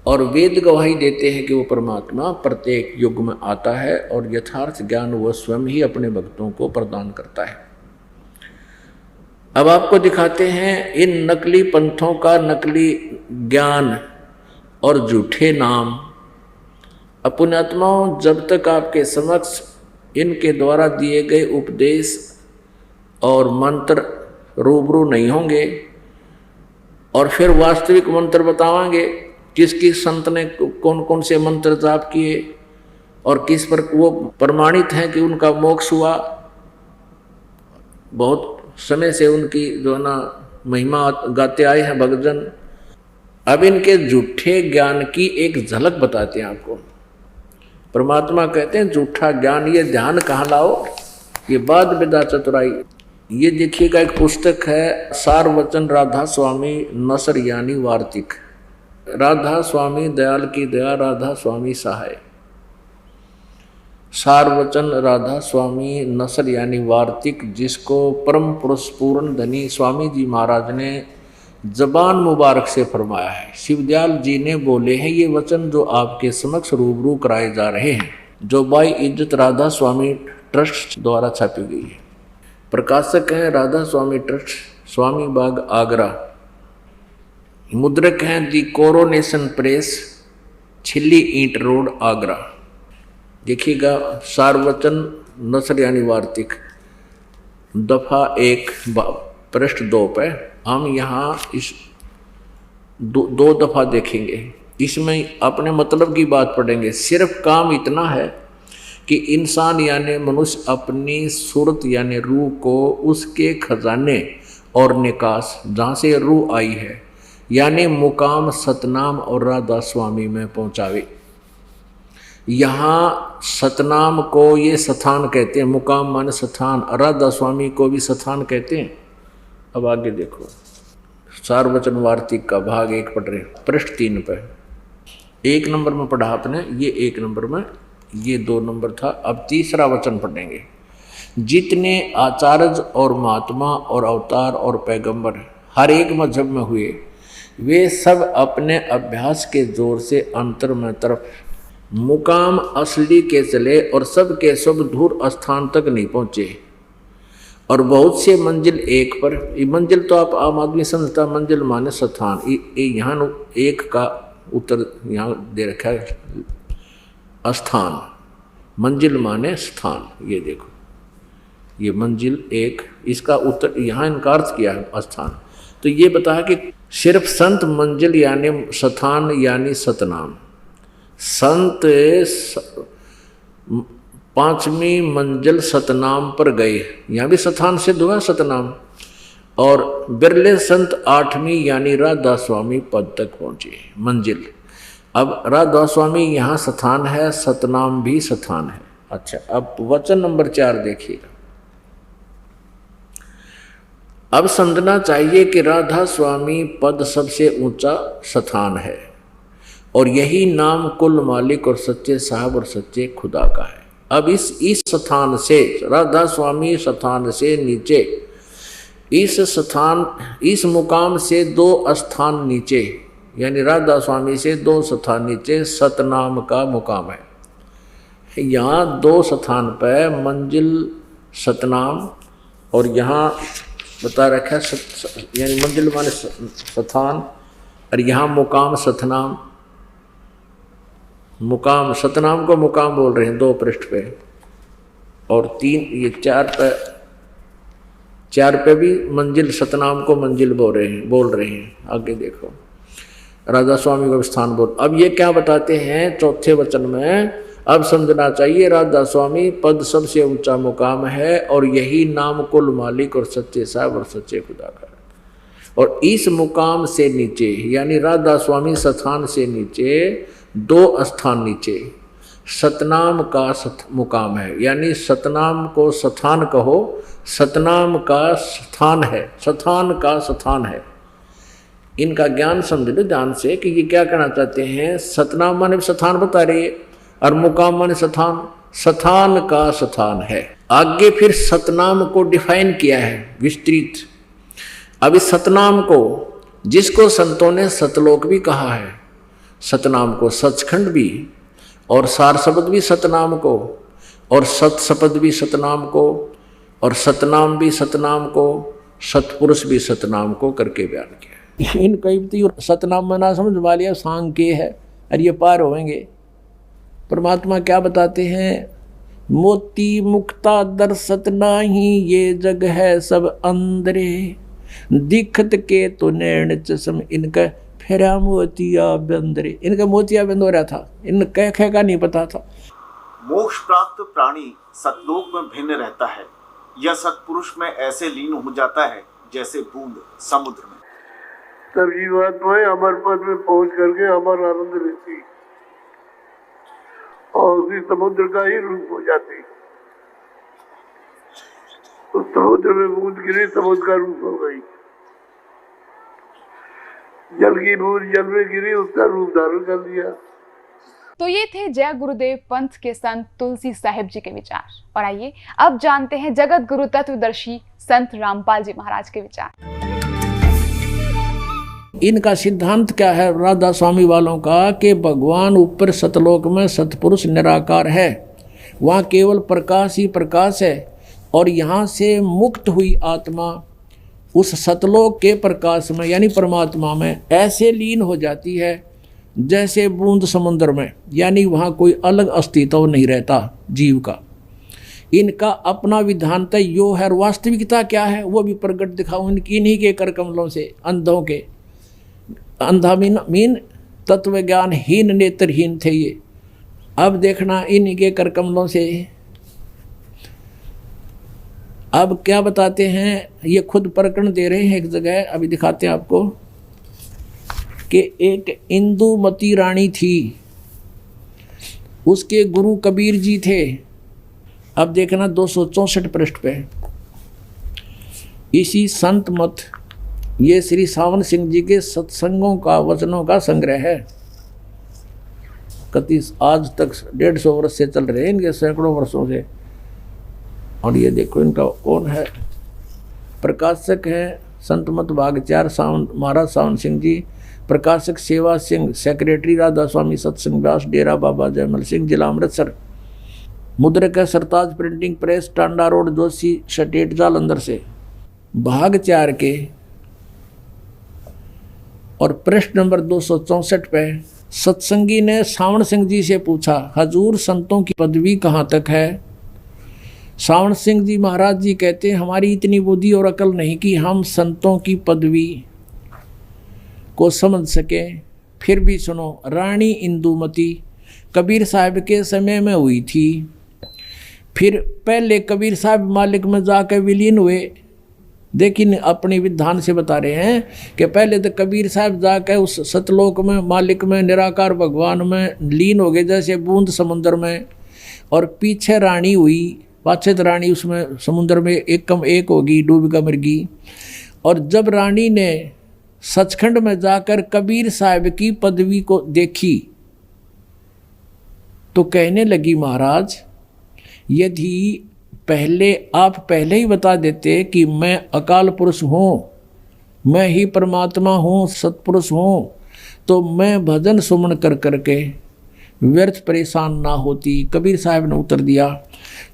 और वेद गवाही देते हैं कि वो परमात्मा प्रत्येक युग में आता है और यथार्थ ज्ञान वह स्वयं ही अपने भक्तों को प्रदान करता है। अब आपको दिखाते हैं इन नकली पंथों का नकली ज्ञान और झूठे नाम। पुण्यात्माओं, जब तक आपके समक्ष इनके द्वारा दिए गए उपदेश और मंत्र रूबरू नहीं होंगे और फिर वास्तविक मंत्र बतावांगे किस किस संत ने कौन कौन से मंत्र जाप किए और किस पर वो प्रमाणित हैं कि उनका मोक्ष हुआ, बहुत समय से उनकी जो है ना महिमा गाते आए हैं भक्तजन। अब इनके झूठे ज्ञान की एक झलक बताते हैं आपको। परमात्मा कहते हैं झूठा ज्ञान ये ध्यान कहाँ लाओ, ये बात विदा चतुराई। ये देखिएगा एक पुस्तक है सार वचन राधा स्वामी नसर यानी वार्तिक। राधा स्वामी दयाल की दया राधा स्वामी सहाय। सार वचन राधा स्वामी नसर यानी वार्तिक, जिसको परम पुरुष पूर्ण धनी स्वामी जी महाराज ने जबान मुबारक से फरमाया है। शिवदयाल जी ने बोले हैं ये वचन जो आपके समक्ष रूबरू कराए जा रहे हैं, जो बाई इज्जत राधा स्वामी ट्रस्ट द्वारा छापी गई है। प्रकाशक हैं राधा स्वामी ट्रस्ट, स्वामी बाग आगरा। मुद्रक हैं दी कोरोनेशन प्रेस, छिल्ली ईंट रोड आगरा। देखिएगा सारवचन नसर यानी वार्तिक दफा 1 पृष्ठ 2 पे हम यहाँ इस दो दफा देखेंगे। इसमें अपने मतलब की बात पढ़ेंगे। सिर्फ काम इतना है कि इंसान यानी मनुष्य अपनी सूरत यानी रूह को उसके खजाने और निकास जहाँ से रूह आई है यानी मुकाम सतनाम और राधा स्वामी में पहुँचावे। यहाँ सतनाम को ये स्थान कहते हैं, मुकाम माने स्थान, राधा स्वामी को भी स्थान कहते हैं। अब आगे देखो, सारवचन वार्तिक का भाग 1 पढ़ रहे, पृष्ठ 3 पर 1 नंबर में पढ़ा आपने, ये 1 नंबर में, ये 2 नंबर था। अब तीसरा वचन पढ़ेंगे। जितने आचार्य और महात्मा और अवतार और पैगंबर हर एक मजहब में हुए, वे सब अपने अभ्यास के जोर से अंतर में तरफ मुकाम असली के चले और सब के सब दूर स्थान तक नहीं पहुँचे। और बहुत से मंजिल एक पर, ये मंजिल तो आप आम आदमी समझता, मंजिल माने स्थान, यहाँ एक का उत्तर यहाँ दे रखा है स्थान, मंजिल माने स्थान। ये देखो, ये मंजिल एक, इसका उत्तर यहाँ इनका अर्थ किया है स्थान। तो ये बताया कि सिर्फ संत मंजिल यानी स्थान यानी सतनाम, संत 5वीं मंजिल सतनाम पर गए, यहाँ भी स्थान सिद्ध हुआ सतनाम। और बिरले संत 8वीं यानी राधा स्वामी पद तक पहुँचे मंजिल। अब राधा स्वामी यहाँ स्थान है, सतनाम भी स्थान है। अच्छा, अब वचन नंबर 4 देखिएगा। अब समझना चाहिए कि राधा स्वामी पद सबसे ऊंचा स्थान है और यही नाम कुल मालिक और सच्चे साहब और सच्चे खुदा का है। अब इस स्थान से, राधा स्वामी स्थान से नीचे, इस मुकाम से 2 स्थान नीचे, यानी राधा स्वामी से 2 स्थान नीचे सतनाम का मुकाम है। यहाँ 2 स्थान पर मंजिल सतनाम और यहाँ बता रखा है यानी मंजिल माने स्थान और यहाँ मुकाम सतनाम। मुकाम सतनाम को मुकाम बोल रहे हैं 2 पृष्ठ पे, और 3 ये 4 पे भी मंजिल सतनाम को मंजिल बोल रहे हैं। आगे देखो, राधा स्वामी का स्थान बोल। अब ये क्या बताते हैं चौथे वचन में, अब समझना चाहिए राधा स्वामी पद सबसे ऊंचा मुकाम है और यही नाम कुल मालिक और सच्चे साहब और सच्चे खुदा का है। और इस मुकाम से नीचे यानी राधा स्वामी स्थान से नीचे 2 स्थान नीचे सतनाम का मुकाम है, यानी सतनाम को स्थान कहो, सतनाम का स्थान है, स्थान का स्थान है। इनका ज्ञान समझ लो ध्यान से कि ये क्या कहना चाहते हैं। सतनाम माने स्थान बता रही है और मुकाम माने स्थान, स्थान का स्थान है। आगे फिर सतनाम को डिफाइन किया है विस्तृत। अब इस सतनाम को, जिसको संतों ने सतलोक भी कहा है, सतनाम को सचखंड भी, और सार शब्द भी सतनाम को, और सत शब्द भी सतनाम को, और सतनाम भी सतनाम को, सतपुरुष भी सतनाम को करके बयान किया। इन कई सतनाम मना समझ वालिया सांग के है और ये पार होंगे। परमात्मा क्या बताते हैं, मोती मुक्ता दर्शत नाही, ये जग है सब अंदरे, दिखत के तो नैण चश्म, इनका फेरा मोतिया बंदरे। इनका मोतिया बंद हो रहा था, इन कह का नहीं पता था। मोक्ष प्राप्त प्राणी सतलोक में भिन्न रहता है, यह सतपुरुष में ऐसे लीन हो जाता है जैसे बूंद समुद्र में। तब जीवात्माएं अमर पद में पहुंच करके अमर आनंद लेती और उसी समुद्र का ही रूप हो जाती। उस समुद्र में बूंद गिरी, समुद्र का रूप हो गई। जल की बूंद जल में गिरी, उसका रूप धारण कर दिया। तो ये थे जय गुरुदेव पंथ के संत तुलसी साहिब जी के विचार। और आइए अब जानते हैं जगत गुरु तत्वदर्शी संत रामपाल जी महाराज के विचार। इनका सिद्धांत क्या है राधा स्वामी वालों का, कि भगवान ऊपर सतलोक में सतपुरुष निराकार है, वहाँ केवल प्रकाश ही प्रकाश है, और यहाँ से मुक्त हुई आत्मा उस सतलोक के प्रकाश में यानी परमात्मा में ऐसे लीन हो जाती है जैसे बूंद समुद्र में, यानी वहाँ कोई अलग अस्तित्व नहीं रहता जीव का। इनका अपना विधानता यो है, और वास्तविकता क्या है वो भी प्रकट दिखाऊं इनकी इन्हीं के कर कमलों से। अंधों के, अंधा मीन तत्व ज्ञान हीन नेत्रहीन थे ये, अब देखना इन्हीं के कर कमलों से अब क्या बताते हैं, ये खुद प्रकरण दे रहे हैं एक जगह, अभी दिखाते हैं आपको कि एक इंदुमती रानी थी, उसके गुरु कबीर जी थे। अब देखना 264 पृष्ठ पे इसी संत मत, ये श्री सावन सिंह जी के सत्संगों का वचनों का संग्रह है। कति आज तक 150 वर्ष से चल रहे हैं, इनके सैकड़ों वर्षों से। और ये देखो इनका कौन है, प्रकाशक है संत मत भाग 4 सावन महाराज सावन सिंह जी, प्रकाशक सेवा सिंह, सेक्रेटरी राधा स्वामी सत्संग व्यास, डेरा बाबा जयमल सिंह, जिला अमृतसर। मुद्रक है Sartaj printing press, Tanda road, Joshi state Jalandhar से। भाग 4 के और पृष्ठ नंबर 264 पे सत्संगी ने सावन सिंह जी से पूछा, हजूर संतों की पदवी कहाँ तक है? सावन सिंह जी महाराज जी कहते हैं, हमारी इतनी बुद्धि और अकल नहीं कि हम संतों की पदवी को समझ सके। फिर भी सुनो, रानी इंदुमती कबीर साहब के समय में हुई थी। फिर पहले कबीर साहब मालिक में जाकर विलीन हुए। लेकिन अपनी विधान से बता रहे हैं कि पहले तो कबीर साहब जाकर उस सतलोक में मालिक में निराकार भगवान में लीन हो गए, जैसे बूंद समुद्र में। और पीछे रानी हुई, पाछे तो रानी उसमें समुद्र में एक कम एक होगी, डूब कर मर गई। और जब रानी ने सचखंड में जाकर कबीर साहब की पदवी को देखी तो कहने लगी, महाराज यदि आप पहले ही बता देते कि मैं अकाल पुरुष हूँ, मैं ही परमात्मा हूँ, सत्पुरुष हूँ, तो मैं भजन सुमन कर करके व्यर्थ परेशान ना होती। कबीर साहब ने उत्तर दिया,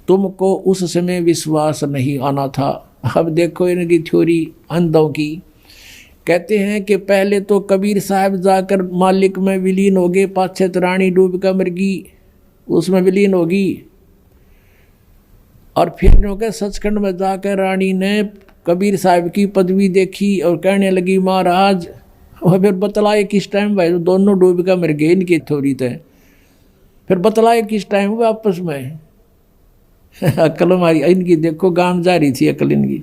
तुमको उस समय विश्वास नहीं आना था। अब देखो इनकी थ्योरी अंधों की। कहते हैं कि पहले तो कबीर साहब जाकर मालिक में विलीन हो गए, पाछे तो रानी डूब कर मर गई, उसमें विलीन होगी। और फिर होकर सचखंड में जाकर रानी ने कबीर साहब की पदवी देखी और कहने लगी, महाराज और फिर बतलाए किस टाइम भाई, दोनों डूब कर मर गए इनकी थ्योरी थे। फिर बतलाए किस टाइम हुआ आपस में अकल हमारी इनकी देखो गांव जा रही थी अकल इनकी।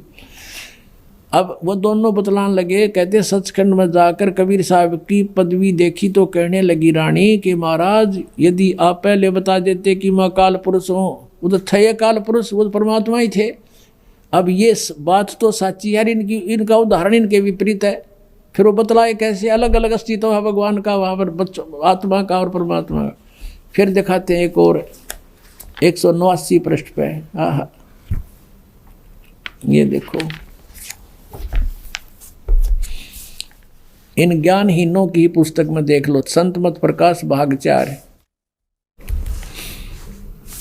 अब वो दोनों बतलान लगे, कहते सचखंड में जाकर कबीर साहब की पदवी देखी तो कहने लगी रानी कि महाराज यदि आप पहले बता देते कि मैं काल पुरुष हूँ, वो तो थे काल पुरुष, वो तो परमात्मा ही थे। अब ये बात तो सच्ची है, इनका उदाहरण इनके विपरीत है। फिर वो बतलाए कैसे अलग अलग अस्तित्व है भगवान का, वहाँ पर आत्मा का और परमात्मा का। फिर दिखाते हैं एक और 189 पृष्ठ पे। हाँ, ये देखो इन ज्ञानहीनों की पुस्तक में देख लो, संत मत प्रकाश भाग 4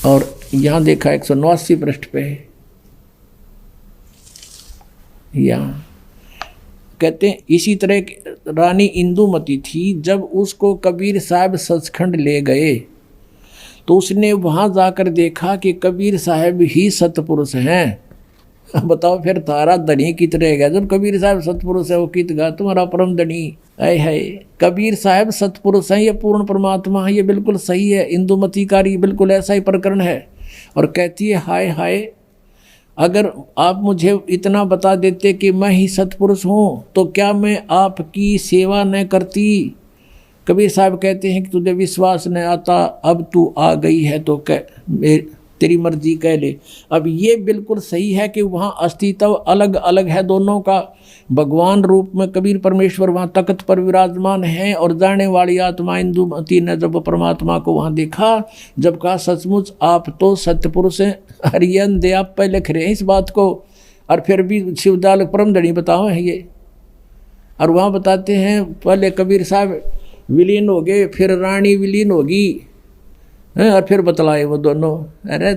और यहाँ देखा 189 पृष्ठ पे। यहाँ कहते हैं इसी तरह रानी इंदुमती थी, जब उसको कबीर साहब सचखंड ले गए तो उसने वहाँ जाकर देखा कि कबीर साहब ही सतपुरुष हैं। बताओ फिर तारा धनी कित रहेगा जब कबीर साहब सतपुरुष है, वो कित गा तुम्हारा परम धनी। आए हाय, कबीर साहब सतपुरुष हैं, ये पूर्ण परमात्मा है, ये बिल्कुल सही है। इंदुमती का बिल्कुल ऐसा ही प्रकरण है। और कहती है, हाय हाय, अगर आप मुझे इतना बता देते कि मैं ही सतपुरुष हूँ तो क्या मैं आपकी सेवा न करती। कबीर साहब कहते हैं कि तुझे विश्वास न आता, अब तू आ गई है तो तेरी मर्जी कह ले। अब ये बिल्कुल सही है कि वहाँ अस्तित्व अलग अलग है दोनों का। भगवान रूप में कबीर परमेश्वर वहाँ तख्त पर विराजमान है और जाने वाली आत्मा इंदुमती ने जब परमात्मा को वहाँ देखा, जब कहा सचमुच आप तो सत्यपुरुष हैं। हरियन दे आप पहले लिख रहे हैं इस बात को, और फिर भी शिवदाल परम धनी बताओ है ये। और वहाँ बताते हैं पहले कबीर साहब विलीन हो गए, फिर रानी विलीन होगी, और फिर बतलाए वो दोनों। अरे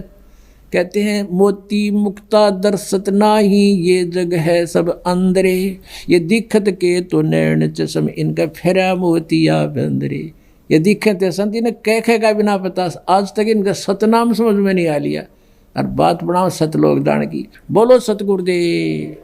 कहते हैं मोती मुक्ता दर्शत नाही, ये जग है सब अंदरे, ये दिखत के तो नैन चश्म इनका फेरा मोतिया बंदरे। ये दिखत है संत इन्हें कह का बिना पता, आज तक इनका सतनाम समझ में नहीं आ लिया। और बात बनाओ सतलोक दान की। बोलो सतगुरुदेव।